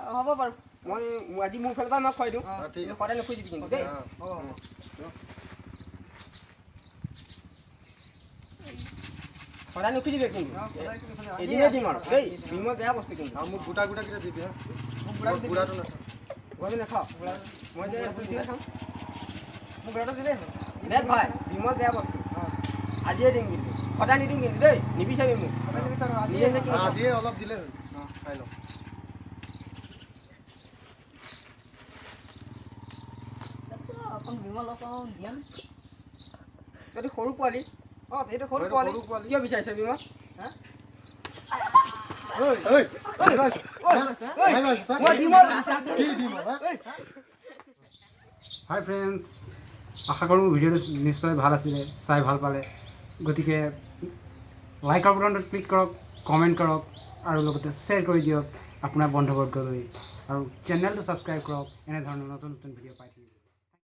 হ'ব বাৰু মই আজি মোৰ ফালৰ পৰা মই খুৱাই দিওঁ ঠিক আছে সদায় নুখুজিবি কিন্তু দেই সদায় নুখুজিবি কিন্তু এদিনে দিম আৰু দেই বিমল বেয়া বস্তু কিন্তু মোক গোটা গোটা কেইটা দি দিয়া মোক গোটাটো নাখাওঁ গুড়াটো নাখাওঁ মই যে দিলে খাম মোক গুড়াটো দিলেই দে ভাই বিমল বেয়া বস্তু আজিয়ে দিম কিন্তু সদায় নিদিম কিন্তু দেই নিবিচাৰিম মোক সদায় নিবিচাৰোঁ আজিয়ে অলপ দিলে হ'ল খাই লওঁ যদি সৰু পোৱালি এইটো সৰু পোৱালি কিয় বিচাৰিছ বিমল হাই ফ্ৰেণ্ডছ আশা কৰোঁ ভিডিঅ'টো নিশ্চয় ভাল আছিলে চাই ভাল পালে গতিকে লাইকৰ বাটনটোত ক্লিক কৰক কমেণ্ট কৰক আৰু লগতে শ্বেয়াৰ কৰি দিয়ক আপোনাৰ বন্ধুবৰ্গলৈ আৰু চেনেলটো ছাবস্ক্ৰাইব কৰক এনেধৰণৰ নতুন নতুন ভিডিঅ' পাই থাকিব